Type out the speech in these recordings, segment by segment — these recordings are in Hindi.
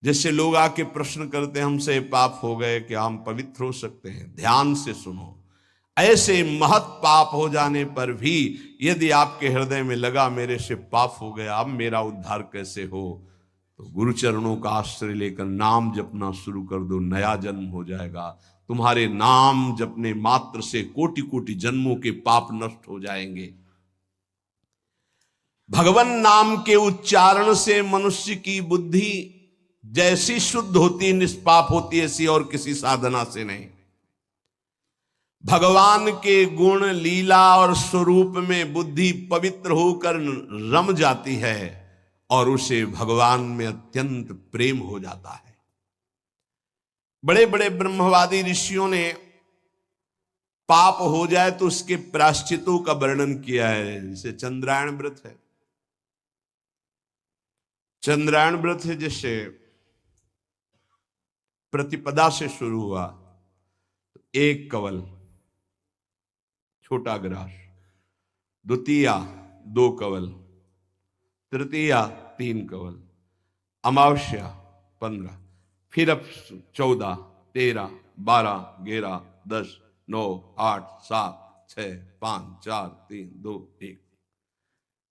जैसे लोग आके प्रश्न करते हैं हमसे, पाप हो गए क्या हम पवित्र हो सकते हैं? ध्यान से सुनो, ऐसे महत् पाप हो जाने पर भी यदि आपके हृदय में लगा मेरे से पाप हो गया, अब मेरा उद्धार कैसे हो, तो गुरु चरणों का आश्रय लेकर नाम जपना शुरू कर दो, नया जन्म हो जाएगा। तुम्हारे नाम जपने मात्र से कोटि कोटि जन्मों के पाप नष्ट हो जाएंगे। भगवान नाम के उच्चारण से मनुष्य की बुद्धि जैसी शुद्ध होती, निष्पाप होती, ऐसी और किसी साधना से नहीं। भगवान के गुण, लीला और स्वरूप में बुद्धि पवित्र होकर रम जाती है और उसे भगवान में अत्यंत प्रेम हो जाता है। बड़े बड़े ब्रह्मवादी ऋषियों ने पाप हो जाए तो उसके प्रायश्चितों का वर्णन किया है। जैसे चंद्रायण व्रत है, चंद्रायण व्रत है, जैसे प्रतिपदा से शुरू हुआ तो 1 कवल छोटा ग्रास, द्वितीया 2 कवल, तृतीया 3 कवल, अमावस्या 15, फिर अब 14, 13, 12, 11, 10, 9, 8, 7, 6, 5, 4, 3, 2, 1,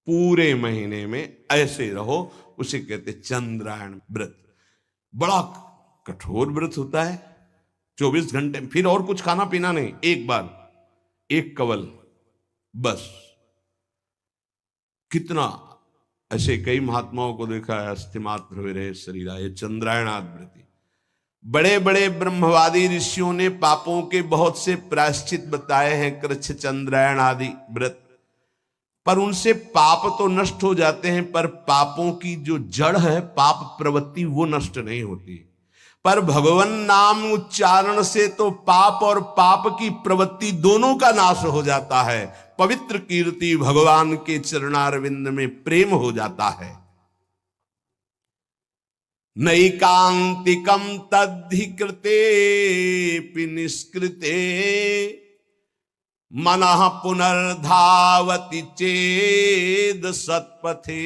पूरे महीने में ऐसे रहो। उसे कहते चंद्रायण व्रत। बड़ा कठोर व्रत होता है, 24 घंटे, फिर और कुछ खाना पीना नहीं, एक बार 1 कवल बस। कितना ऐसे कई महात्माओं को देखा है, अस्थिमात्र हुए रहे शरीर, ये चंद्रायणाव्रति। बड़े बड़े ब्रह्मवादी ऋषियों ने पापों के बहुत से प्रायश्चित बताए हैं, कृच्छ, चंद्रायण आदि व्रत, पर उनसे पाप तो नष्ट हो जाते हैं, पर पापों की जो जड़ है, पाप प्रवृत्ति, वो नष्ट नहीं होती। पर भगवान नाम उच्चारण से तो पाप और पाप की प्रवृत्ति दोनों का नाश हो जाता है। पवित्र कीर्ति भगवान के चरणारविंद में प्रेम हो जाता है। नैकांतिकम तद्धि कृते निष्कृते मनः पुनर्धावति चेद सत्पथे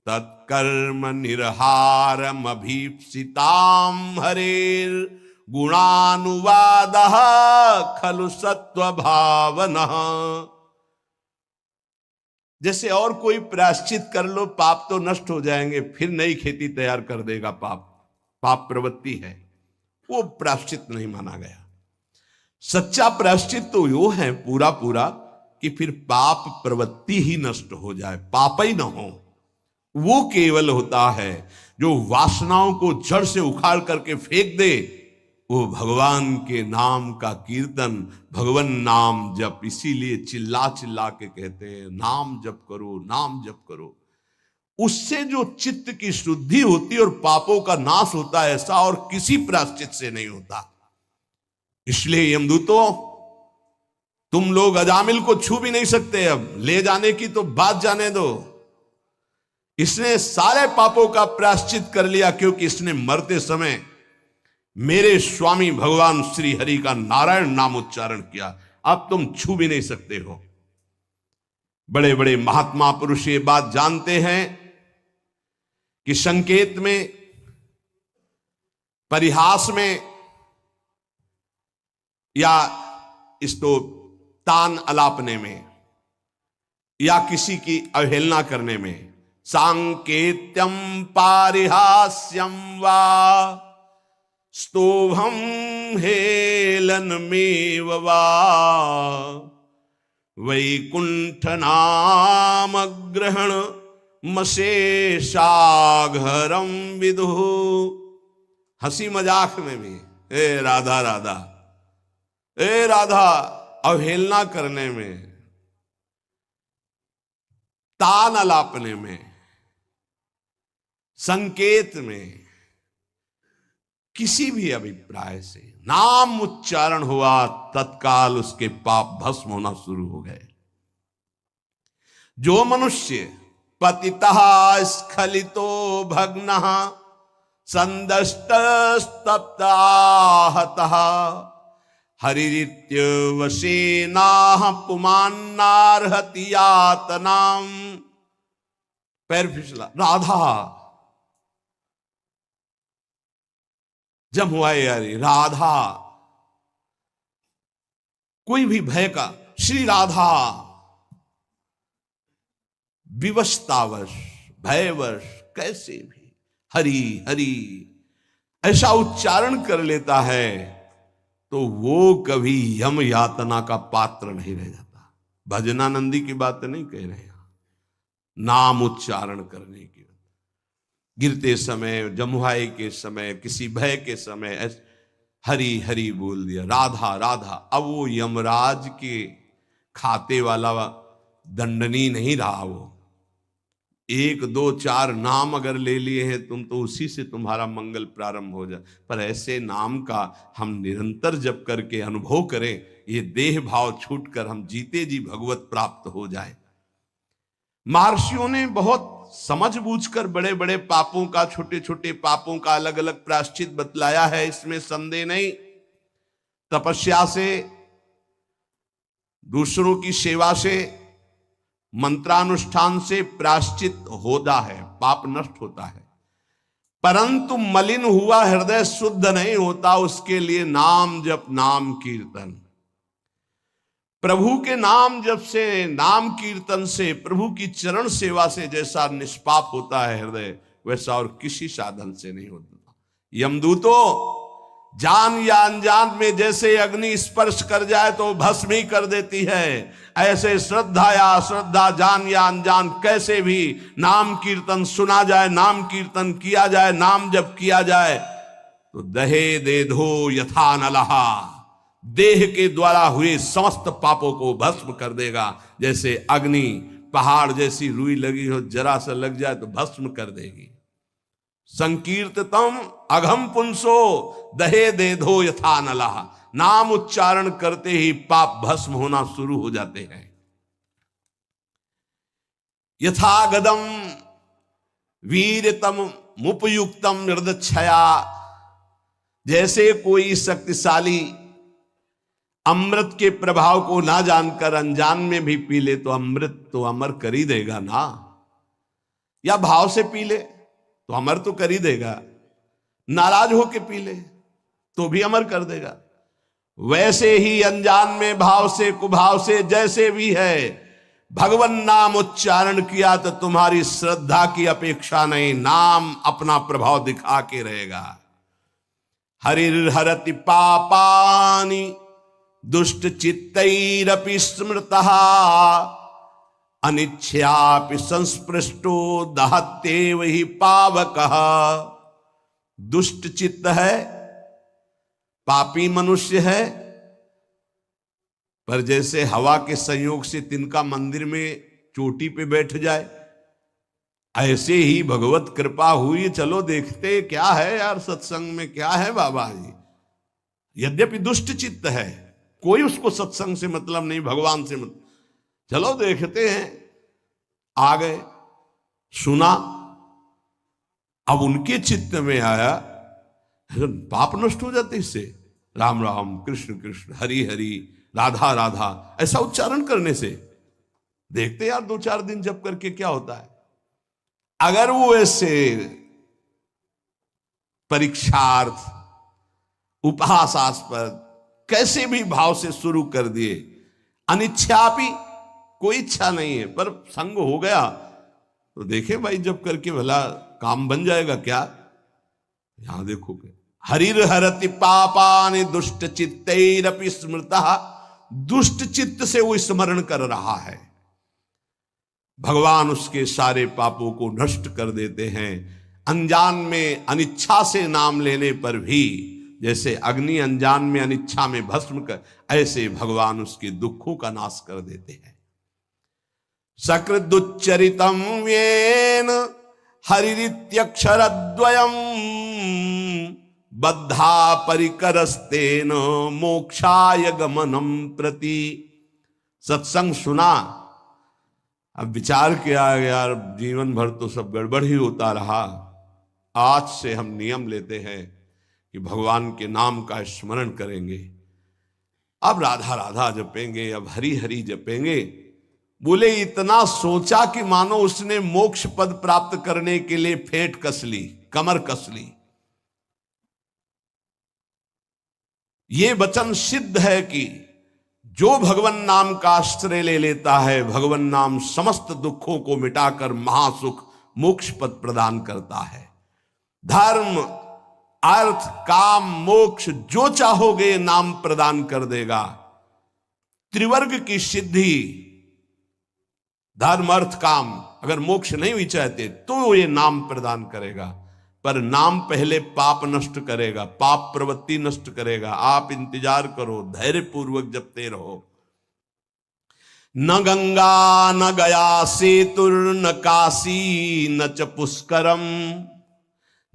तत्कर्म निर्हारम अभीप्सिताम हरेर गुणानुवादः खलु सत्व भावना। जैसे और कोई प्रायश्चित कर लो, पाप तो नष्ट हो जाएंगे, फिर नई खेती तैयार कर देगा पाप, पाप प्रवृत्ति है, वो प्रायश्चित नहीं माना गया। सच्चा प्रायश्चित तो वो है पूरा पूरा कि फिर पाप प्रवृत्ति ही नष्ट हो जाए, पाप ही ना हो। वो केवल होता है जो वासनाओं को जड़ से उखाड़ करके फेंक दे, वो भगवान के नाम का कीर्तन, भगवान नाम जप। इसीलिए चिल्ला चिल्ला के कहते हैं नाम जप करो, नाम जप करो। उससे जो चित्त की शुद्धि होती और पापों का नाश होता है, ऐसा और किसी प्रायश्चित से नहीं होता। इसलिए यमदूतों, तुम लोग अजामिल को छू भी नहीं सकते, अब ले जाने की तो बात जाने दो। इसने सारे पापों का प्रायश्चित कर लिया, क्योंकि इसने मरते समय मेरे स्वामी भगवान श्री हरि का नारायण नाम उच्चारण किया। अब तुम छू भी नहीं सकते हो। बड़े बड़े महात्मा पुरुष ये बात जानते हैं कि संकेत में, परिहास में, या इसको तान अलापने में, या किसी की अवहेलना करने में, सांकेत्यम पारिहास्यम वा स्तोभम हेलनमेव वा वैकुंठ नाम ग्रहण मशेषाघरम विदु। हंसी मजाक में भी ए राधा राधा, ए राधा, अवहेलना करने में, तान अलापने में, संकेत में, किसी भी अभिप्राय से नाम उच्चारण हुआ, तत्काल उसके पाप भस्म होना शुरू हो गए। जो मनुष्य पतितः स्खलितो भग्नः संदष्टस्तप्ताहतः हरिरित्यवशेनाः पुमान्नार्हति यातनाम्। पैर फिसला, राधा जमुआए अरे राधा, कोई भी भय का, श्री राधा विवशतावश, भयवश, कैसे भी हरि हरि ऐसा उच्चारण कर लेता है तो वो कभी यम यातना का पात्र नहीं रह जाता। भजनानंदी की बात नहीं कह रहे हैं, नाम उच्चारण करने की, गिरते समय, जमुहाई के समय, किसी भय के समय हरि हरि बोल दिया, राधा राधा। अब वो यमराज के खाते वाला दंडनी नहीं रहा, वो 1 2 4 नाम अगर ले लिए हैं तुम तो उसी से तुम्हारा मंगल प्रारंभ हो जाए। पर ऐसे नाम का हम निरंतर जप करके अनुभव करें, ये देह भाव छूटकर हम जीते जी भगवत प्राप्त हो जाए। महर्षियों ने बहुत समझ बूझकर बड़े बड़े पापों का, छोटे छोटे पापों का अलग अलग प्रायश्चित बतलाया है, इसमें संदेह नहीं। तपस्या से, दूसरों की सेवा से, मंत्रानुष्ठान से प्रायश्चित होता है, पाप नष्ट होता है। परंतु मलिन हुआ हृदय शुद्ध नहीं होता, उसके लिए नाम जप, नाम कीर्तन, प्रभु के नाम जप से, नाम कीर्तन से, प्रभु की चरण सेवा से जैसा निष्पाप होता है हृदय, वैसा और किसी साधन से नहीं होता। यमदूतों जान या अनजान में जैसे अग्नि स्पर्श कर जाए तो भस्म ही कर देती है, ऐसे श्रद्धा या अश्रद्धा, जान या अनजान, कैसे भी नाम कीर्तन सुना जाए, नाम कीर्तन किया जाए, नाम जप किया जाए तो दहे दे धो यथा नलहा, देह के द्वारा हुए समस्त पापों को भस्म कर देगा। जैसे अग्नि पहाड़ जैसी रुई लगी हो, जरा सा लग जाए तो भस्म कर देगी। संकीर्ततम अघम पुंसो दहे दे धो यथा नलहा, नाम उच्चारण करते ही पाप भस्म होना शुरू हो जाते हैं। यथा गदम वीरतम मुपयुक्तम निर्दक्षया, जैसे कोई शक्तिशाली अमृत के प्रभाव को ना जानकर अनजान में भी पी ले तो अमृत तो अमर कर ही देगा ना, या भाव से पी ले तो अमर तो कर ही देगा, नाराज होके पी ले तो भी अमर कर देगा। वैसे ही अनजान में, भाव से, कुभाव से, जैसे भी है, भगवान नाम उच्चारण किया तो तुम्हारी श्रद्धा की अपेक्षा नहीं, नाम अपना प्रभाव दिखा के रहेगा। हरिर्हरति पापानि दुष्ट चित्तैरपि स्मृतः, अनिच्छयापि संस्पृष्टो दहत्येव हि पावकः। दुष्ट चित्त है, पापी मनुष्य है, पर जैसे हवा के संयोग से तिनका मंदिर में चोटी पे बैठ जाए, ऐसे ही भगवत कृपा हुई, चलो देखते क्या है यार, सत्संग में क्या है बाबा जी। यद्यपि दुष्ट चित्त है, कोई उसको सत्संग से मतलब नहीं, भगवान से मतलब, चलो देखते हैं। आ गए, सुना, अब उनके चित्त में आया, पाप नष्ट हो जाते इससे। राम राम, कृष्ण कृष्ण, हरि हरि, राधा राधा, ऐसा उच्चारण करने से देखते यार 2-4 दिन जप करके क्या होता है। अगर वो ऐसे परीक्षार्थ, उपहासास्पद, कैसे भी भाव से शुरू कर दिए, अनिच्छापि, कोई इच्छा नहीं है, पर संग हो गया तो देखे भाई जब करके भला काम बन जाएगा क्या। यहां देखोगे, हरिर हरति पापानि दुष्ट चित्तैरपि स्मृतः, दुष्ट चित्त से वो स्मरण कर रहा है, भगवान उसके सारे पापों को नष्ट कर देते हैं। अनजान में अनिच्छा से नाम लेने पर भी, जैसे अग्नि अनजान में अनिच्छा में भस्म कर, ऐसे भगवान उसके दुखों का नाश कर देते हैं। सकृदुच्चरितम येन हरिरित्यक्षरद्वयम् बद्धा परिकरस्तेन मोक्षाय गमनम प्रति। सत्संग सुना, अब विचार किया यार जीवन भर तो सब गड़बड़ ही होता रहा, आज से हम नियम लेते हैं कि भगवान के नाम का स्मरण करेंगे, अब राधा राधा जपेंगे, अब हरि हरि जपेंगे। बोले इतना सोचा कि मानो उसने मोक्ष पद प्राप्त करने के लिए फेंट कस ली, कमर कस ली। ये वचन सिद्ध है कि जो भगवन नाम का आश्रय ले लेता है, भगवन नाम समस्त दुखों को मिटाकर महासुख मोक्ष पद प्रदान करता है। धर्म, अर्थ, काम, मोक्ष जो चाहोगे नाम प्रदान कर देगा। त्रिवर्ग की सिद्धि, धर्म, अर्थ, काम, अगर मोक्ष नहीं भी चाहते तो ये नाम प्रदान करेगा। पर नाम पहले पाप नष्ट करेगा, पाप प्रवृत्ति नष्ट करेगा। आप इंतजार करो, धैर्य पूर्वक जपते रहो। न गंगा न गया सेतुर न काशी न च पुष्करम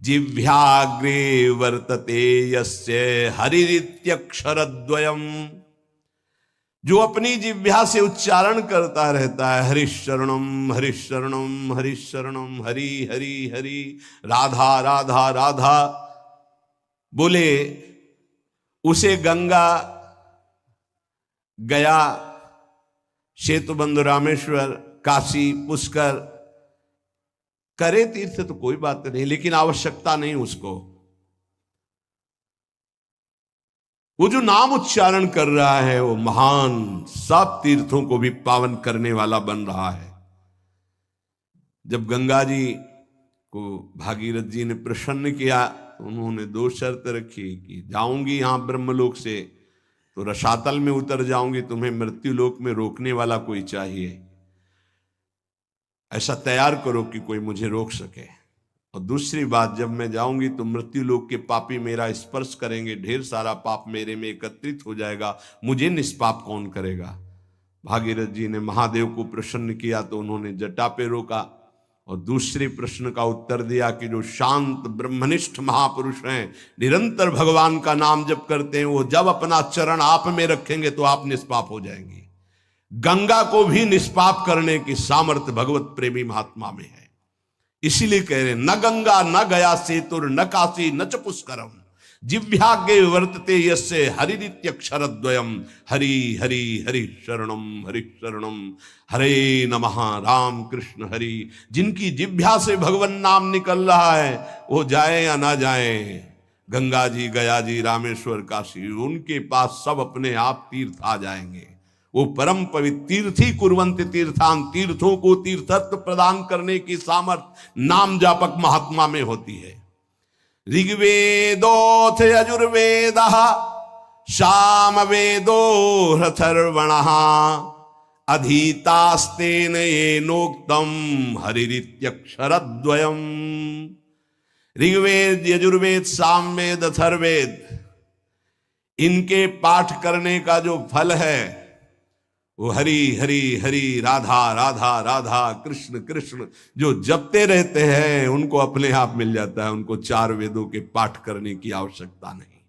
जिह्वाग्रे वर्तते यस्य हरिरित्यक्षरद्वयम्। जो अपनी जिह्वा से उच्चारण करता रहता है, हरिशरणम हरिशरणम हरिशरणम, हरि हरि हरि, राधा राधा राधा बोले, उसे गंगा, गया, सेतुबंध, रामेश्वर, काशी, पुष्कर करे तीर्थ तो कोई बात नहीं, लेकिन आवश्यकता नहीं उसको। वो जो नाम उच्चारण कर रहा है वो महान सब तीर्थों को भी पावन करने वाला बन रहा है। जब गंगा जी को भागीरथ जी ने प्रसन्न किया तो उन्होंने दो शर्त रखी कि जाऊंगी यहां ब्रह्मलोक से तो रसातल में उतर जाऊंगी, तुम्हें मृत्युलोक में रोकने वाला कोई चाहिए, ऐसा तैयार करो कि कोई मुझे रोक सके। और दूसरी बात, जब मैं जाऊंगी तो मृत्युलोक के पापी मेरा स्पर्श करेंगे, ढेर सारा पाप मेरे में एकत्रित हो जाएगा, मुझे निष्पाप कौन करेगा। भागीरथ जी ने महादेव को प्रसन्न किया तो उन्होंने जटा पे रोका और दूसरे प्रश्न का उत्तर दिया कि जो शांत ब्रह्मनिष्ठ महापुरुष हैं, निरंतर भगवान का नाम जप करते हैं, वो जब अपना चरण आप में रखेंगे तो आप निष्पाप हो जाएंगे। गंगा को भी निष्पाप करने की सामर्थ्य भगवत प्रेमी महात्मा में है। इसीलिए कह रहे न गंगा न गया सेतुर न काशी न च पुष्करम जिह्वाग्रे वर्तते यस्य हरिरित्यक्षरद्वयम्। हरि हरि हरि शरणम हरि शरणम, हरे नमः, राम कृष्ण हरि। जिनकी जिह्वा से भगवन नाम निकल रहा है वो जाए या ना जाए, गंगा जी, गया जी, रामेश्वर, काशी, उनके पास सब अपने आप तीर्थ आ जाएंगे। वो परम पवित्र तीर्थी कुर्वन्ति तीर्थान, तीर्थों को तीर्थत्व प्रदान करने की सामर्थ्य नाम जापक महात्मा में होती है। ऋग्वेदोथ यजुर्वेदः सामवेदो ह्यथर्वणः अधीतास्तेन येनोक्तम हरिरित्यक्षरद्वयम्। ऋग्वेद, यजुर्वेद, सामवेद, अथर्ववेद, इनके पाठ करने का जो फल है वो हरि हरि हरि, राधा राधा राधा, कृष्ण कृष्ण जो जपते रहते हैं उनको अपने आप मिल जाता है। उनको चार वेदों के पाठ करने की आवश्यकता नहीं।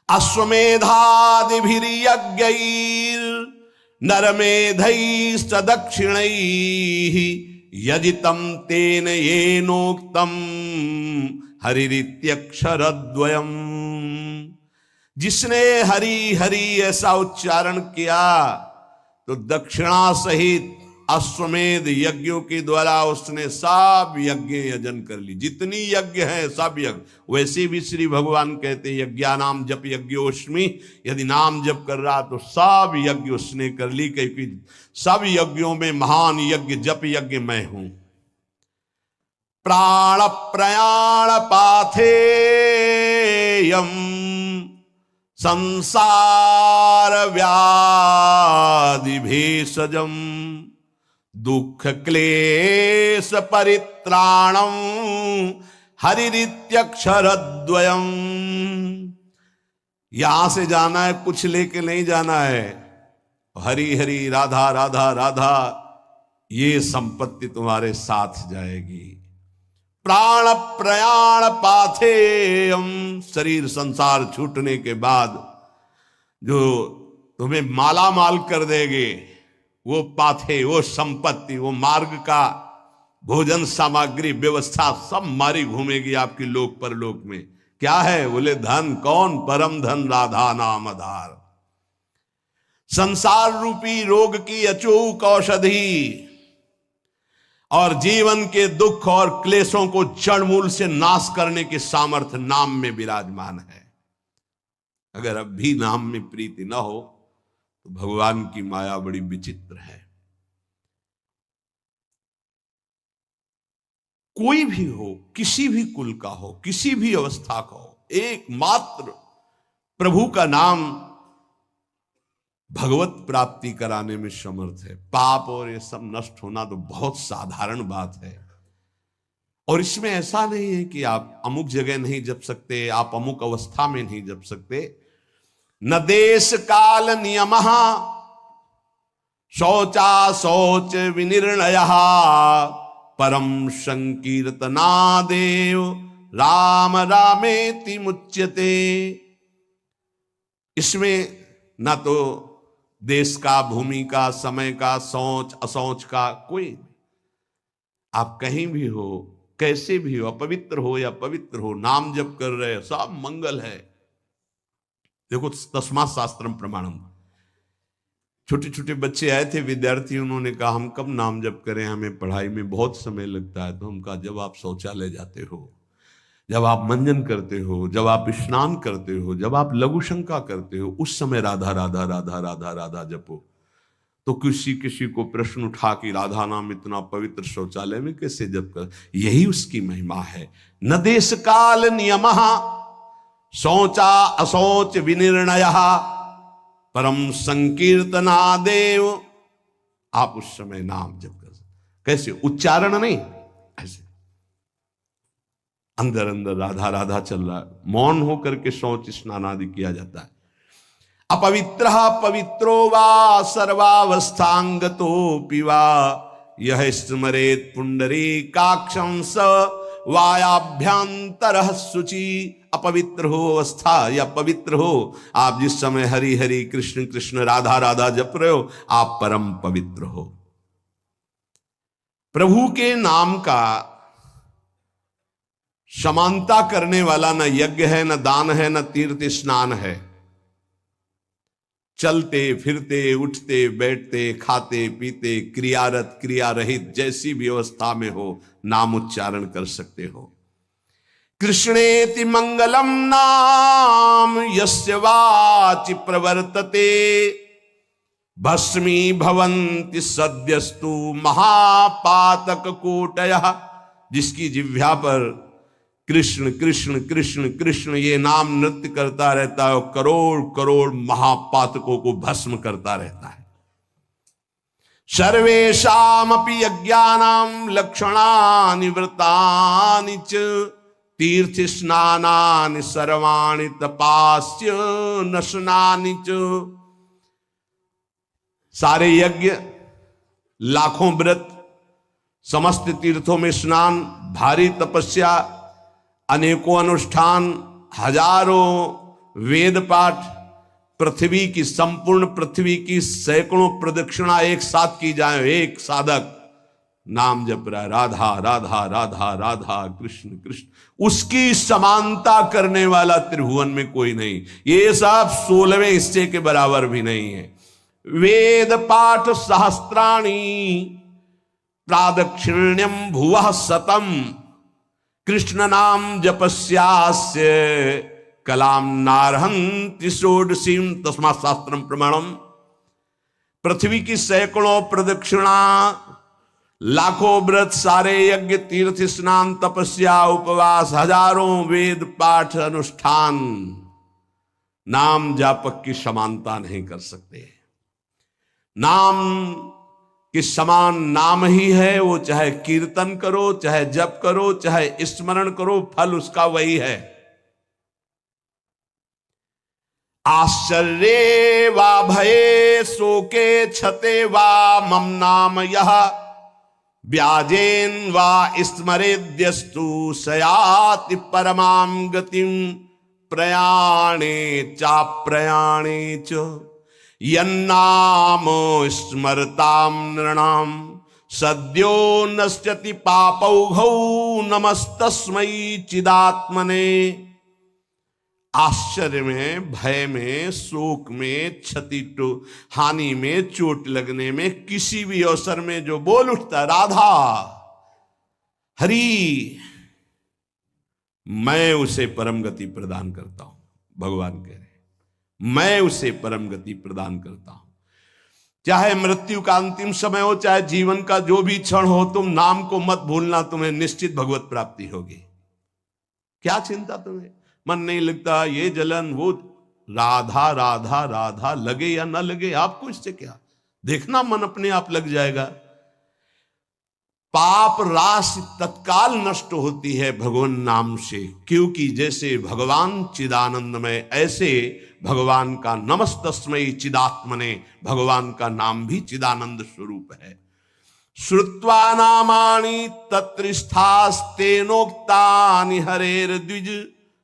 अश्वमेधादिभिर्यज्ञैर् नरमेधैश्च दक्षिणैः यजितं तेन येनोक्तं हरिरित्यक्षरद्वयम्। जिसने हरि हरि ऐसा उच्चारण किया तो दक्षिणा सहित अश्वमेध यज्ञों के द्वारा उसने सब यज्ञ यजन कर ली। जितनी यज्ञ है सब यज्ञ, वैसे भी श्री भगवान कहते हैं यज्ञानाम जप यज्ञोस्मि, यदि नाम जप कर रहा तो सब यज्ञ उसने कर ली, क्योंकि सब यज्ञों में महान यज्ञ जप यज्ञ मैं हूं। प्राण प्रयाण पाथेयम संसार व्याधि भेषजम दुख क्लेश परित्राणम हरिरित्यक्षरद्वयम्। यहां से जाना है, कुछ लेके नहीं जाना है। हरि हरि, राधा राधा राधा, ये संपत्ति तुम्हारे साथ जाएगी। प्राण प्रयाण पाथेयम, शरीर संसार छूटने के बाद जो तुम्हें माला माल कर देगे वो पाथे, वो संपत्ति, वो मार्ग का भोजन सामग्री व्यवस्था सब मारी घूमेगी आपकी लोक परलोक में। क्या है? बोले धन। कौन? परम धन, राधा नाम आधार। संसार रूपी रोग की अचूक औषधि और जीवन के दुख और क्लेशों को जड़ मूल से नाश करने की सामर्थ्य नाम में विराजमान है। अगर अब भी नाम में प्रीति न हो तो भगवान की माया बड़ी विचित्र है। कोई भी हो, किसी भी कुल का हो, किसी भी अवस्था का हो, एकमात्र प्रभु का नाम भगवत प्राप्ति कराने में समर्थ है। पाप और ये सब नष्ट होना तो बहुत साधारण बात है। और इसमें ऐसा नहीं है कि आप अमुक जगह नहीं जप सकते, आप अमुक अवस्था में नहीं जप सकते। न देश काल नियम शौचा शौच विनिर्णय परम संकीर्तनादेव राम रामेति मुच्यते। इसमें ना तो देश का, भूमि का, समय का, सोच असोच का कोई, आप कहीं भी हो, कैसे भी हो, अपवित्र हो या पवित्र हो, नाम जप कर रहे, सब मंगल है। देखो तस्मात् शास्त्रम प्रमाणम। छोटे छोटे बच्चे आए थे, विद्यार्थी, उन्होंने कहा हम कब नाम जप करें, हमें पढ़ाई में बहुत समय लगता है। तो हम कहा जब आप शौचालय जाते हो, जब आप मंजन करते हो, जब आप स्नान करते हो, जब आप लघु शंका करते हो, उस समय राधा राधा राधा राधा राधा जपो। तो किसी किसी को प्रश्न उठा कि राधा नाम इतना पवित्र शौचालय में कैसे जप कर, यही उसकी महिमा है। न देश काल नियम शौचा अशौच विनिर्णय परम संकीर्तनादेव। आप उस समय नाम जप कर, कैसे, उच्चारण नहीं, ऐसे अंदर अंदर राधा राधा चल रहा है, मौन होकर के शौच स्नान आदि किया जाता है। अपवित्र पवित्रो वा सर्वावस्थांगतोऽपि वा यह स्मरेत पुंडरीकाक्षं स वायाभ्यंतरः शुचि। अपवित्र हो अवस्था या पवित्र हो, आप जिस समय हरि हरि कृष्ण कृष्ण राधा राधा जप रहे हो, आप परम पवित्र हो। प्रभु के नाम का समानता करने वाला न यज्ञ है, न दान है, न तीर्थ स्नान है। चलते फिरते, उठते बैठते, खाते पीते, क्रियारत क्रिया रहित, जैसी भी अवस्था में हो, नाम उच्चारण कर सकते हो। कृष्णेति मंगलम नाम यस्य वाचि प्रवर्तते भस्मी भवन्ति सद्यस्तु महापातक कोटयः। जिसकी जिह्वा पर कृष्ण कृष्ण कृष्ण कृष्ण ये नाम नृत्य करता रहता है, करोड़ करोड़ महापातकों को भस्म करता रहता है। सर्वेषामपि यज्ञानां लक्षणानि व्रतानि च तीर्थ स्नानानि सर्वाणि तपास्य नशनानि च। सारे यज्ञ, लाखों व्रत, समस्त तीर्थों में स्नान, भारी तपस्या, अनेकों अनुष्ठान, हजारों वेद पाठ, पृथ्वी की, संपूर्ण पृथ्वी की सैकड़ों प्रदक्षिणा एक साथ की जाए। एक साधक नाम जप रहा है, राधा राधा राधा राधा कृष्ण कृष्ण, उसकी समानता करने वाला त्रिभुवन में कोई नहीं। ये सब 16वें हिस्से के बराबर भी नहीं है। वेद पाठ सहस्त्राणि प्रादक्षिण्यम भुवः शतम कृष्ण नाम जपस्यास्य कलाम नारहन्ति षोडशीम तस्मात् शास्त्रम प्रमाणम। पृथ्वी की सैकड़ों प्रदक्षिणा, लाखों व्रत, सारे यज्ञ, तीर्थ स्नान, तपस्या, उपवास, हजारों वेद पाठ अनुष्ठान नाम जापक की समानता नहीं कर सकते। नाम के समान नाम ही है, वो चाहे कीर्तन करो, चाहे जप करो, चाहे स्मरण करो, फल उसका वही है। आश्चर्ये वा भये शोके छते वा मम नाम यह व्याजेन वा स्मरेद्यस्तु सयाति परमां गतिम प्रयाणे चाप्रयाणे च यन्नाम स्मरताम नृणाम सद्यो नश्यति पापौघौ नमस्तस्मै चिदात्मने। आश्चर्य में, भय में, शोक में, क्षति हानि में, चोट लगने में, किसी भी अवसर में जो बोल उठता राधा हरि, मैं उसे परम गति प्रदान करता हूं, भगवान कह रहे। मैं उसे परम गति प्रदान करता हूं। चाहे मृत्यु का अंतिम समय हो, चाहे जीवन का जो भी क्षण हो, तुम नाम को मत भूलना, तुम्हें निश्चित भगवत प्राप्ति होगी। क्या चिंता तुम्हें? मन नहीं लगता, ये जलन वो, राधा राधा राधा लगे या ना लगे आपको इससे क्या, देखना मन अपने आप लग जाएगा। पाप राशि तत्काल नष्ट होती है भगवान नाम से, क्योंकि जैसे भगवान चिदानंदमय, ऐसे भगवान का नमस्तस्मै चिदात्मने, भगवान का नाम भी चिदानंद स्वरूप है। श्रुत्वा नामानि तत्रिस्थास्तेनोक्तानि हरेर्द्विज,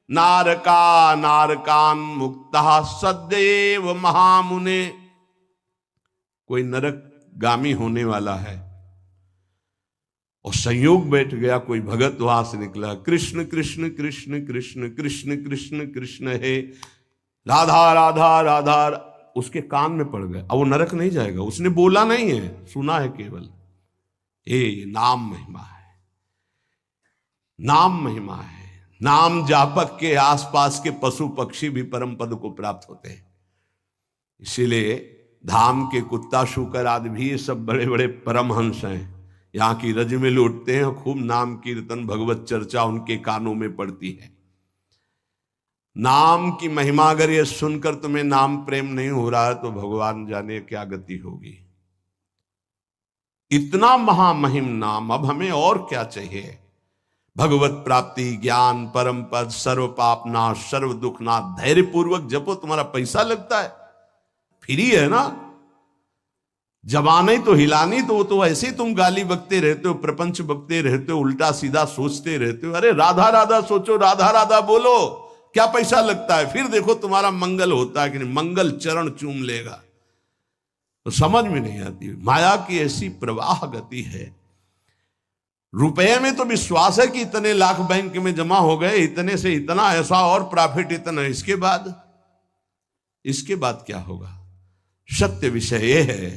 नारका नारकान मुक्ता सदैव महामुने। कोई नरक गामी होने वाला है और संयोग बैठ गया, कोई भगत वहां से निकला, कृष्ण कृष्ण कृष्ण कृष्ण कृष्ण कृष्ण कृष्ण है, राधा राधा राधा, उसके कान में पड़ गया। अब वो नरक नहीं जाएगा, उसने बोला नहीं है, सुना है केवल। ये नाम महिमा है, नाम महिमा है। नाम जापक के आसपास के पशु पक्षी भी परम पद को प्राप्त होते हैं। इसीलिए धाम के कुत्ता शूकर आदि भी ये सब बड़े बड़े परमहंस हैं। यहाँ की रज में लौटते हैं, खूब नाम कीर्तन भगवत चर्चा उनके कानों में पड़ती है। नाम की महिमा अगर ये सुनकर तुम्हें नाम प्रेम नहीं हो रहा है तो भगवान जाने क्या गति होगी। इतना महामहिम नाम, अब हमें और क्या चाहिए? भगवत प्राप्ति, ज्ञान, परम पद, सर्व पाप नाश, सर्व दुख नाश। धैर्य पूर्वक जपो, तुम्हारा पैसा लगता है, फ्री है ना। जबाने तो हिलानी, तो वो तो ऐसे ही तुम गाली बकते रहते हो, प्रपंच बकते रहते हो, उल्टा सीधा सोचते रहते हो। अरे राधा राधा सोचो, राधा राधा बोलो, क्या पैसा लगता है? फिर देखो तुम्हारा मंगल होता है कि नहीं, मंगल चरण चूम लेगा। तो समझ में नहीं आती, माया की ऐसी प्रवाह गति है। रुपए में तो विश्वास है कि इतने लाख बैंक में जमा हो गए, इतने से इतना, ऐसा और प्रॉफिट इतना, इसके बाद क्या होगा? सत्य विषय यह है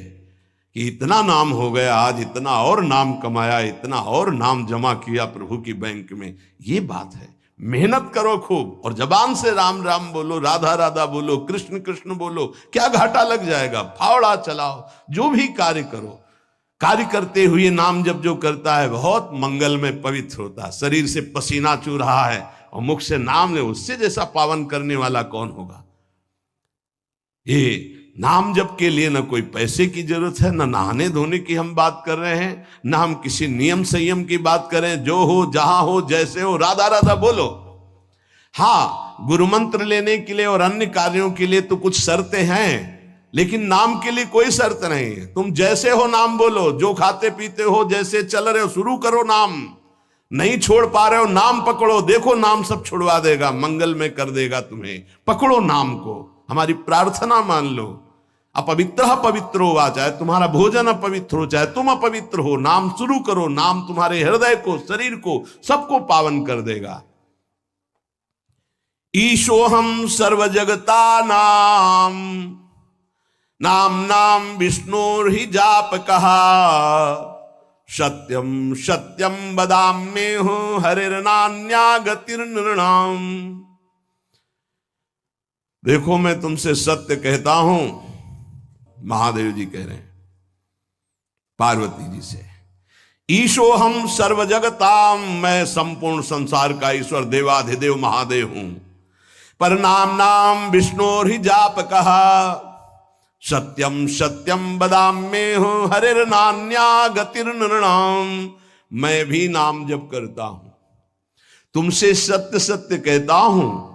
कि इतना नाम हो गया, आज इतना और नाम कमाया, इतना और नाम जमा किया प्रभु की बैंक में, ये बात है। मेहनत करो खूब और जबान से राम राम बोलो, राधा राधा बोलो, कृष्ण कृष्ण बोलो, क्या घाटा लग जाएगा? फावड़ा चलाओ, जो भी कार्य करो, कार्य करते हुए नाम जब जो करता है बहुत मंगल में पवित्र होता है। शरीर से पसीना चू रहा है और मुख से नाम ले, उससे जैसा पावन करने वाला कौन होगा? ये नाम जप के लिए न कोई पैसे की जरूरत है, न नहाने धोने की हम बात कर रहे हैं, न हम किसी नियम संयम की बात करें। जो हो, जहां हो, जैसे हो, राधा राधा बोलो। हाँ, गुरु मंत्र लेने के लिए और अन्य कार्यों के लिए तो कुछ शर्तें हैं, लेकिन नाम के लिए कोई शर्त नहीं है। तुम जैसे हो नाम बोलो, जो खाते पीते हो, जैसे चल रहे हो, शुरू करो नाम। नहीं छोड़ पा रहे हो, नाम पकड़ो, देखो नाम सब छुड़वा देगा, मंगल में कर देगा तुम्हें। पकड़ो नाम को, हमारी प्रार्थना मान लो। अपवित्र पवित्रो वा, चाहे तुम्हारा भोजन अपवित्र हो, चाहे तुम अपवित्र हो, नाम शुरू करो। नाम तुम्हारे हृदय को, शरीर को, सबको पावन कर देगा। ईशोहम सर्व जगता नाम, नाम नाम विष्णुर्हि जाप कहा, सत्यम सत्यम वदाम्येहो हरिर्नान्या गतिर्नृणाम। देखो मैं तुमसे सत्य कहता हूं, महादेव जी कह रहे हैं पार्वती जी से। ईशो हम सर्व जगताम, मैं संपूर्ण संसार का ईश्वर देवाधिदेव महादेव हूं। पर नाम नाम विष्णुर्हि जाप कहा, सत्यम सत्यम वदाम्येहो हरिर्नान्या गतिर्नृणाम। मैं भी नाम जप करता हूं, तुमसे सत्य सत्य कहता हूं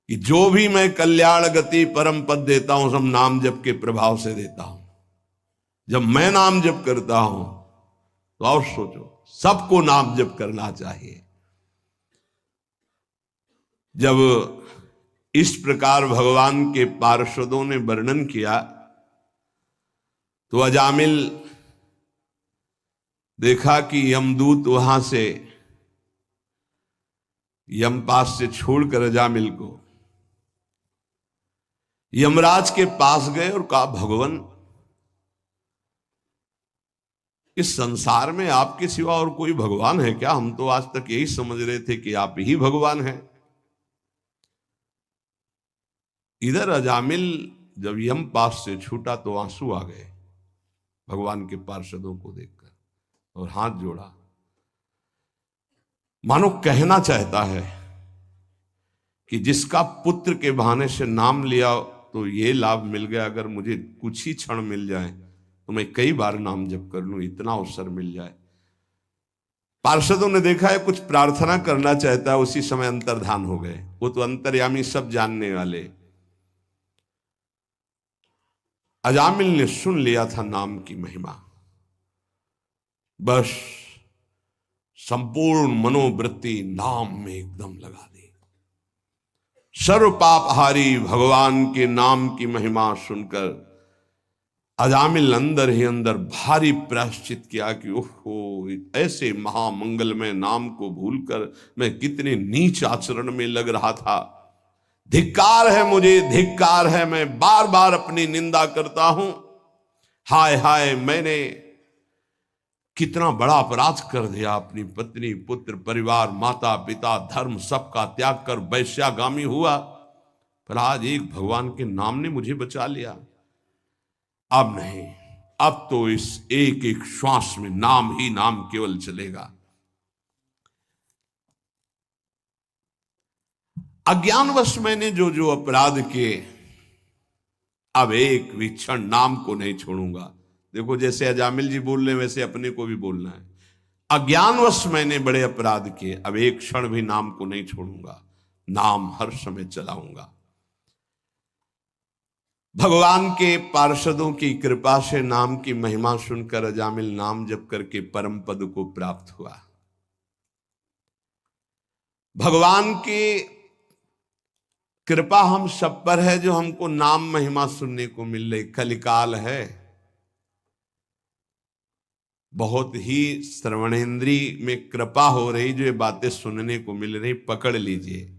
कि जो भी मैं कल्याण गति परम पद देता हूं, सब नाम जप के प्रभाव से देता हूं। जब मैं नाम जप करता हूं तो और सोचो, सबको नाम जप करना चाहिए। जब इस प्रकार भगवान के पार्षदों ने वर्णन किया तो अजामिल देखा कि यमदूत वहां से यमपास से छोड़कर अजामिल को यमराज के पास गए और कहा, भगवान इस संसार में आपके सिवा और कोई भगवान है क्या? हम तो आज तक यही समझ रहे थे कि आप ही भगवान हैं। इधर अजामिल जब यमपाश से छूटा तो आंसू आ गए भगवान के पार्षदों को देखकर, और हाथ जोड़ा, मानो कहना चाहता है कि जिसका पुत्र के बहाने से नाम लिया तो ये लाभ मिल गया, अगर मुझे कुछ ही क्षण मिल जाए तो मैं कई बार नाम जप कर लूं, इतना अवसर मिल जाए। पार्षदों ने देखा है कुछ प्रार्थना करना चाहता है, उसी समय अंतर्धान हो गए। वो तो अंतर्यामी, सब जानने वाले। अजामिल ने सुन लिया था नाम की महिमा, बस संपूर्ण मनोवृत्ति नाम में एकदम लगा दी। सर्व पापहारी भगवान के नाम की महिमा सुनकर अजामिल अंदर ही अंदर भारी प्रायश्चित किया कि ओहो, ऐसे महामंगलमय नाम को भूलकर मैं कितने नीच आचरण में लग रहा था। धिक्कार है मुझे, धिक्कार है, मैं बार बार अपनी निंदा करता हूं। हाय हाय, मैंने कितना बड़ा अपराध कर दिया। अपनी पत्नी, पुत्र, परिवार, माता पिता, धर्म सबका त्याग कर वैश्यागामी हुआ, पर आज एक भगवान के नाम ने मुझे बचा लिया। अब नहीं, अब तो इस एक एक श्वास में नाम ही नाम केवल चलेगा। अज्ञानवश मैंने जो जो अपराध किए, अब एक भी क्षण नाम को नहीं छोड़ूंगा। देखो, जैसे अजामिल जी बोल रहे हैं वैसे अपने को भी बोलना है। अज्ञानवश मैंने बड़े अपराध किए, अब एक क्षण भी नाम को नहीं छोड़ूंगा, नाम हर समय चलाऊंगा। भगवान के पार्षदों की कृपा से नाम की महिमा सुनकर अजामिल नाम जप करके परम पद को प्राप्त हुआ। भगवान की कृपा हम सब पर है, जो हमको नाम महिमा सुनने को मिल रही। कलिकाल है, बहुत ही श्रवणेन्द्री में कृपा हो रही, जो ये बातें सुनने को मिल रही, पकड़ लीजिए।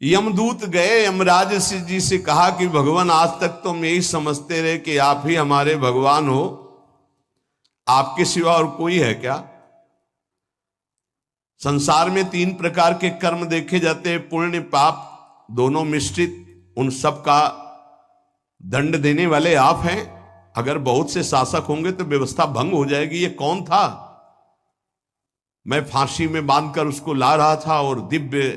यमदूत गए, यमराज जी से कहा कि भगवान, आज तक तो हम यही समझते रहे कि आप ही हमारे भगवान हो, आपके सिवा और कोई है क्या? संसार में 3 प्रकार के कर्म देखे जाते हैं, पुण्य पाप दोनों मिश्रित। उन सब का दंड देने वाले आप हैं। अगर बहुत से शासक होंगे तो व्यवस्था भंग हो जाएगी। ये कौन था? मैं फांसी में बांधकर उसको ला रहा था और दिव्य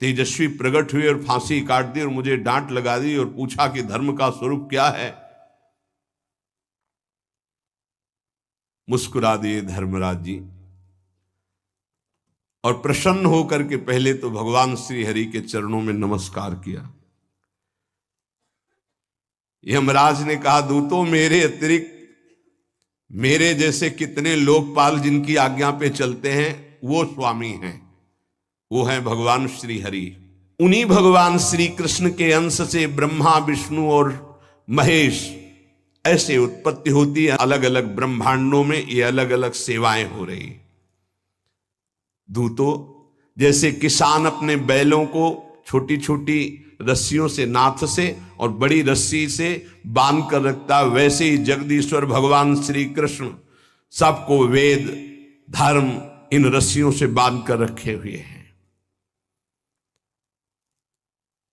तेजस्वी प्रकट हुई और फांसी काट दी और मुझे डांट लगा दी और पूछा कि धर्म का स्वरूप क्या है। मुस्कुरा दिए धर्मराज जी और प्रसन्न होकर के पहले तो भगवान श्री हरि के चरणों में नमस्कार किया। यमराज ने कहा, दूतों, मेरे अतिरिक्त मेरे जैसे कितने लोकपाल जिनकी आज्ञा पे चलते हैं, वो स्वामी हैं। वो है भगवान श्री हरि। उन्हीं भगवान श्री कृष्ण के अंश से ब्रह्मा, विष्णु और महेश ऐसे उत्पत्ति होती है। अलग अलग ब्रह्मांडों में ये अलग अलग सेवाएं हो रही। दूतों, जैसे किसान अपने बैलों को छोटी छोटी रस्सियों से, नाथ से और बड़ी रस्सी से बांध कर रखता, वैसे ही जगदीश्वर भगवान श्री कृष्ण सबको वेद, धर्म इन रस्सियों से बांध कर रखे हुए हैं।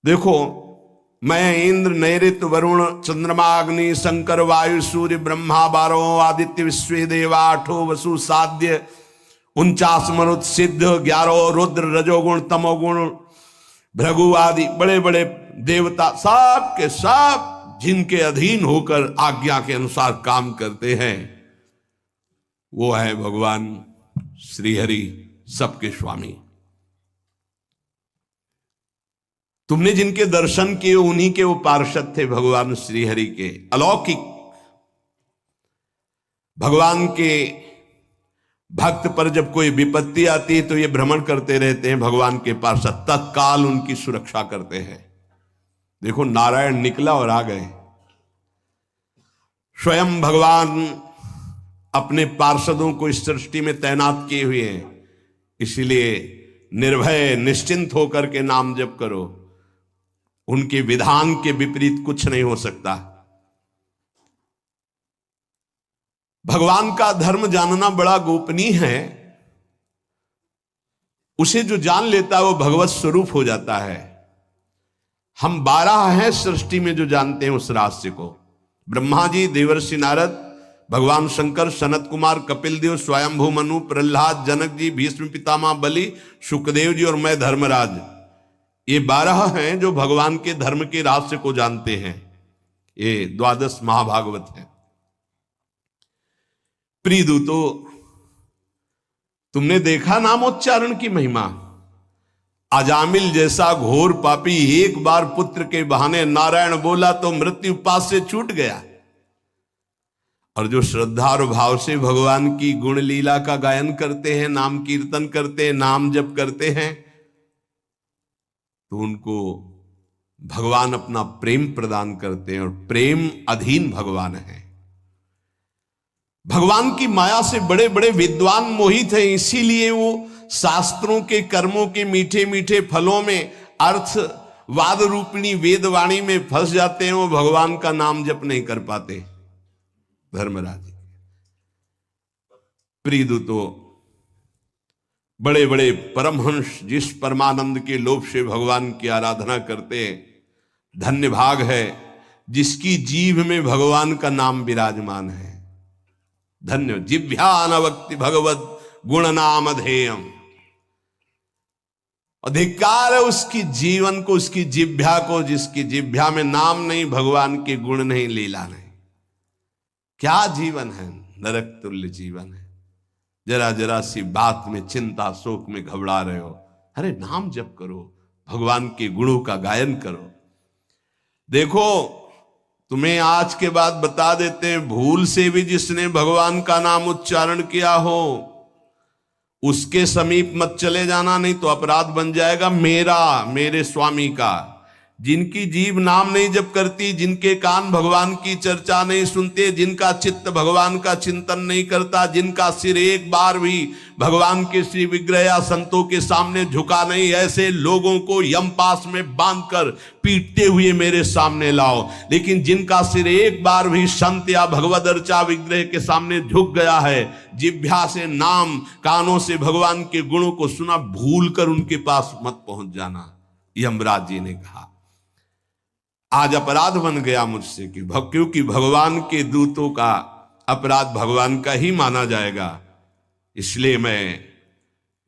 देखो, मैं इंद्र, नैऋत्य, वरुण, चंद्रमा, अग्नि, शंकर, वायु, सूर्य, ब्रह्मा, 12 आदित्य, विश्व देवा, 8 वसु, साध्य, 49 मरुत, सिद्ध, 11 रुद्र, रजोगुण, तमोगुण, भृगु आदि बड़े बड़े देवता, सब के सब जिनके अधीन होकर आज्ञा के अनुसार काम करते हैं, वो है भगवान श्री हरि, सबके स्वामी। तुमने जिनके दर्शन किए उन्हीं के वो पार्षद थे, भगवान श्री हरि के अलौकिक। भगवान के भक्त पर जब कोई विपत्ति आती है तो ये भ्रमण करते रहते हैं, भगवान के पार्षद तत्काल उनकी सुरक्षा करते हैं। देखो, नारायण निकला और आ गए। स्वयं भगवान अपने पार्षदों को इस सृष्टि में तैनात किए हुए हैं, इसलिए निर्भय निश्चिंत होकर के नाम जप करो। उनके विधान के विपरीत कुछ नहीं हो सकता। भगवान का धर्म जानना बड़ा गोपनीय है। उसे जो जान लेता है वो भगवत स्वरूप हो जाता है। हम 12 हैं सृष्टि में जो जानते हैं उस रहस्य को। ब्रह्मा जी, देवर्षि नारद, भगवान शंकर, सनत कुमार, कपिल देव, स्वयंभू मनु, प्रहलाद, जनक जी, भीष्म पितामह बलि, सुखदेव जी और मैं धर्मराज। ये 12 हैं जो भगवान के धर्म के रहस्य को जानते हैं। ये 12 महाभागवत है। प्रिय दूतो, तुमने देखा नामोच्चारण की महिमा। अजामिल जैसा घोर पापी एक बार पुत्र के बहाने नारायण बोला तो मृत्यु पास से छूट गया। और जो श्रद्धा और भाव से भगवान की गुण लीला का गायन करते हैं, नाम कीर्तन करते हैं, नाम जप करते हैं, तो उनको भगवान अपना प्रेम प्रदान करते हैं। और प्रेम अधीन भगवान है। भगवान की माया से बड़े बड़े विद्वान मोहित हैं, इसीलिए वो शास्त्रों के कर्मों के मीठे मीठे फलों में, अर्थवाद रूपिणी वेदवाणी में फंस जाते हैं। वो भगवान का नाम जप नहीं कर पाते। धर्मराज प्रिय दूतो, बड़े बड़े परमहंस जिस परमानंद के लोभ से भगवान की आराधना करते हैं, धन्य भाग है जिसकी जीभ में भगवान का नाम विराजमान है। धन्य जिभ्यानवक्ति भगवत गुण नाम अधेयम। अधिकार है उसकी जीवन को, उसकी जिभ्या को, जिसकी जिभ्या में नाम नहीं, भगवान के गुण नहीं, लीला नहीं। क्या जीवन है, नरक तुल्य जीवन है। जरा जरा सी बात में चिंता शोक में घबरा रहे हो, अरे नाम जप करो, भगवान के गुणों का गायन करो। देखो, तुम्हें आज के बाद बता देते हैं, भूल से भी जिसने भगवान का नाम उच्चारण किया हो उसके समीप मत चले जाना, नहीं तो अपराध बन जाएगा मेरा, मेरे स्वामी का। जिनकी जीभ नाम नहीं जप करती, जिनके कान भगवान की चर्चा नहीं सुनते, जिनका चित्त भगवान का चिंतन नहीं करता, जिनका सिर एक बार भी भगवान के श्री विग्रह या संतों के सामने झुका नहीं, ऐसे लोगों को यमपास में बांधकर पीटते हुए मेरे सामने लाओ। लेकिन जिनका सिर एक बार भी संत या भगवद अर्चा विग्रह के सामने झुक गया है, जिभ्या से नाम, कानों से भगवान के गुणों को सुना, भूल कर उनके पास मत पहुंच जाना। यमराज जी ने कहा, आज अपराध बन गया मुझसे कि क्योंकि भगवान के दूतों का अपराध भगवान का ही माना जाएगा, इसलिए मैं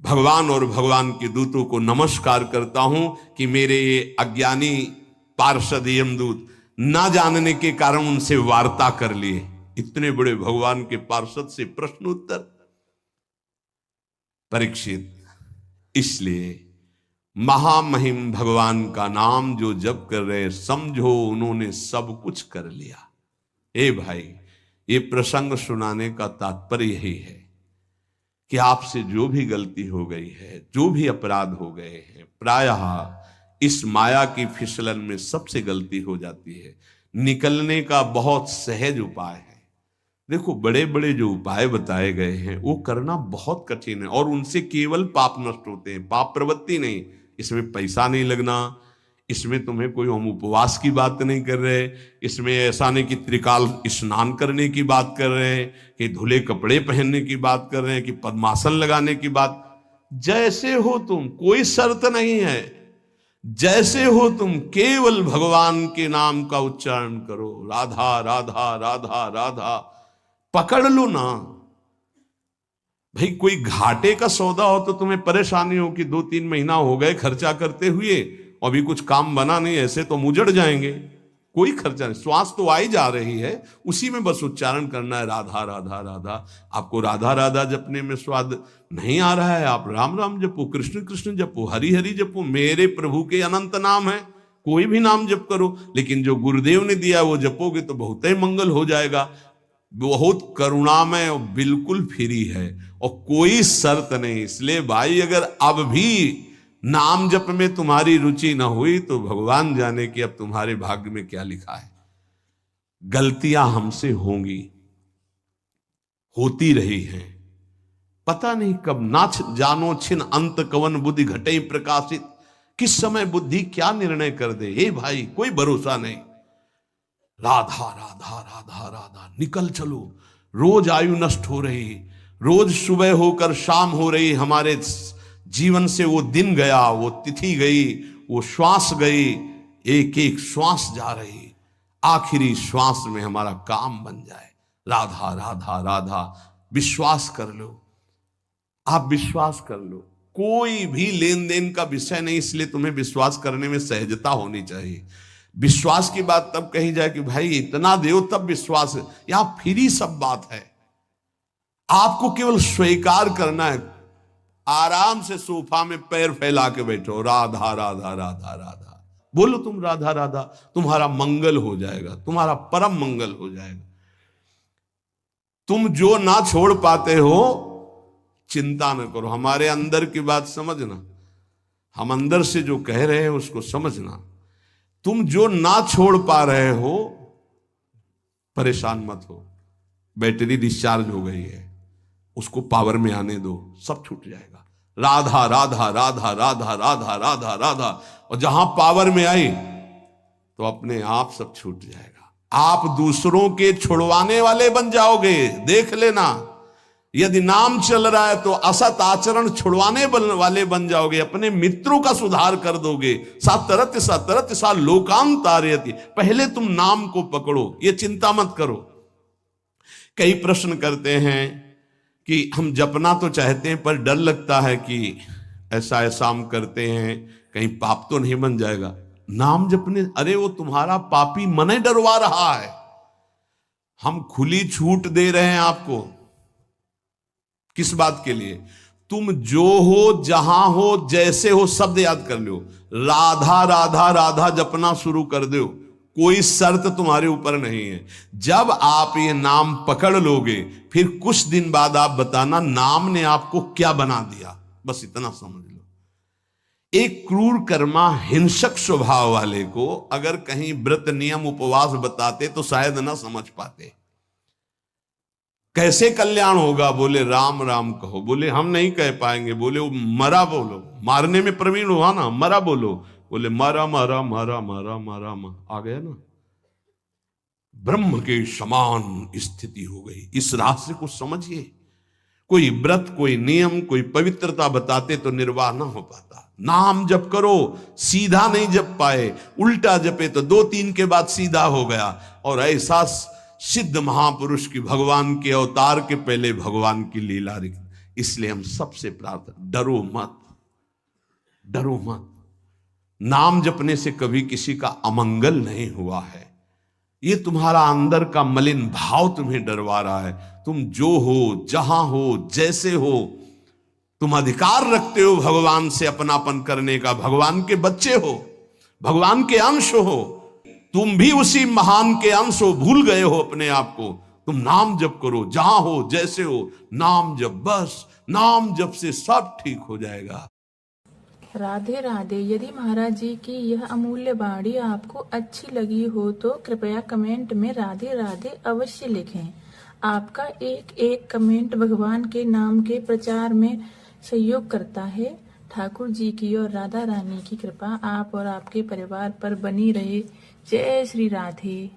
भगवान और भगवान के दूतों को नमस्कार करता हूं कि मेरे ये अज्ञानी पार्षद यमदूत ना जानने के कारण उनसे वार्ता कर लिए। इतने बड़े भगवान के पार्षद से प्रश्नोत्तर। परीक्षित, इसलिए महामहिम भगवान का नाम जो जप कर रहे, समझो उन्होंने सब कुछ कर लिया। ए भाई, ये प्रसंग सुनाने का तात्पर्य यही है कि आपसे जो भी गलती हो गई है, जो भी अपराध हो गए हैं, प्रायः इस माया की फिसलन में सबसे गलती हो जाती है। निकलने का बहुत सहज उपाय है। देखो, बड़े बड़े जो उपाय बताए गए हैं वो करना बहुत कठिन है और उनसे केवल पाप नष्ट होते हैं, पाप प्रवृत्ति नहीं। इसमें पैसा नहीं लगना, इसमें तुम्हें कोई हम उपवास की बात नहीं कर रहे, इसमें ऐसा नहीं कि त्रिकाल स्नान करने की बात कर रहे हैं, कि धुले कपड़े पहनने की बात कर रहे हैं, कि पद्मासन लगाने की बात। जैसे हो तुम, कोई शर्त नहीं है, जैसे हो तुम, केवल भगवान के नाम का उच्चारण करो। राधा राधा राधा राधा पकड़ लो ना भाई। कोई घाटे का सौदा हो तो तुम्हें परेशानी हो कि 2-3 महीना हो गए खर्चा करते हुए, अभी कुछ काम बना नहीं, ऐसे तो मुजड़ जाएंगे। कोई खर्चा नहीं, श्वास तो आई जा रही है, उसी में बस उच्चारण करना है, राधा राधा राधा। आपको राधा राधा जपने में स्वाद नहीं आ रहा है, आप राम राम जपो, कृष्ण कृष्ण जपो, हरि हरि जपो। मेरे प्रभु के अनंत नाम है, कोई भी नाम जप करो, लेकिन जो गुरुदेव ने दिया वो जपोगे तो बहुत ही मंगल हो जाएगा। बहुत करुणामय और बिल्कुल फ्री है और कोई शर्त नहीं। इसलिए भाई, अगर अब भी नाम जप में तुम्हारी रुचि ना हुई तो भगवान जाने कि अब तुम्हारे भाग्य में क्या लिखा है। गलतियां हमसे होंगी, होती रही हैं, पता नहीं कब। ना जानो छिन अंत कवन बुद्धि घटे प्रकाशित, किस समय बुद्धि क्या निर्णय कर दे। हे भाई, कोई भरोसा नहीं। राधा राधा राधा राधा, निकल चलो। रोज आयु नष्ट हो रही, रोज सुबह होकर शाम हो रही, हमारे जीवन से वो दिन गया, वो तिथि गई, वो श्वास गई। एक एक श्वास जा रही, आखिरी श्वास में हमारा काम बन जाए। राधा राधा राधा, विश्वास कर लो, आप विश्वास कर लो। कोई भी लेन देन का विषय नहीं, इसलिए तुम्हें विश्वास करने में सहजता होनी चाहिए। विश्वास की बात तब कही जाए कि भाई इतना दो तब विश्वास है, यहां फ्री सब बात है। आपको केवल स्वीकार करना है। आराम से सोफा में पैर फैला के बैठो, राधा राधा राधा राधा बोलो, तुम राधा राधा, तुम्हारा मंगल हो जाएगा, तुम्हारा परम मंगल हो जाएगा। तुम जो ना छोड़ पाते हो चिंता न करो, हमारे अंदर की बात समझना, हम अंदर से जो कह रहे हैं उसको समझना। तुम जो ना छोड़ पा रहे हो परेशान मत हो, बैटरी डिस्चार्ज हो गई है, उसको पावर में आने दो, सब छूट जाएगा। राधा राधा राधा राधा राधा राधा राधा, और जहां पावर में आई तो अपने आप सब छूट जाएगा। आप दूसरों के छुड़वाने वाले बन जाओगे। देख लेना, यदि नाम चल रहा है तो असत आचरण छुड़वाने वाले बन जाओगे, अपने मित्रों का सुधार कर दोगे। सतरत सतरत सा लोकांतारयति, पहले तुम नाम को पकड़ो, ये चिंता मत करो। कई प्रश्न करते हैं कि हम जपना तो चाहते हैं पर डर लगता है कि ऐसा ऐसा हम करते हैं, कहीं पाप तो नहीं बन जाएगा। नाम जपने, अरे वो तुम्हारा पापी मन डरवा रहा है। हम खुली छूट दे रहे हैं आपको। किस बात के लिए? तुम जो हो, जहां हो, जैसे हो, शब्द याद कर लो। राधा राधा राधा जपना शुरू कर दो, कोई शर्त तुम्हारे ऊपर नहीं है। जब आप ये नाम पकड़ लोगे, फिर कुछ दिन बाद आप बताना नाम ने आपको क्या बना दिया। बस इतना समझ लो। एक क्रूर कर्मा हिंसक स्वभाव वाले को अगर कहीं व्रत नियम उपवास बताते तो शायद ना समझ पाते। कैसे कल्याण होगा? बोले राम राम कहो। बोले हम नहीं कह पाएंगे। बोले वो मरा बोलो, मारने में प्रवीण हुआ ना, मरा बोलो। बोले मरा मरा मरा मरा मरा, आ गया ना, ब्रह्म के समान स्थिति हो गई। इस रहस्य को समझिए। कोई व्रत, कोई नियम, कोई पवित्रता बताते तो निर्वाह ना हो पाता। नाम जप करो, सीधा नहीं जप पाए, उल्टा जपे तो 2-3 के बाद सीधा हो गया। और ऐसा सिद्ध महापुरुष की भगवान के अवतार के पहले भगवान की लीला। इसलिए हम सबसे प्रार्थना, डरो मत, डरो मत। नाम जपने से कभी किसी का अमंगल नहीं हुआ है। ये तुम्हारा अंदर का मलिन भाव तुम्हें डरवा रहा है। तुम जो हो, जहां हो, जैसे हो, तुम अधिकार रखते हो भगवान से अपनापन करने का। भगवान के बच्चे हो, भगवान के अंश हो, तुम भी उसी महान के अंश हो। भूल गए हो अपने आप को। तुम नाम जप करो, जहां हो, जैसे हो, नाम जप, बस नाम जप से सब ठीक हो जाएगा। राधे राधे। यदि महाराज जी की यह अमूल्य वाणी आपको अच्छी लगी हो तो कृपया कमेंट में राधे राधे अवश्य लिखें। आपका एक एक कमेंट भगवान के नाम के प्रचार में सहयोग करता है। ठाकुर जी की और राधा रानी की कृपा आप और आपके परिवार पर बनी रहे। जय श्री राधे।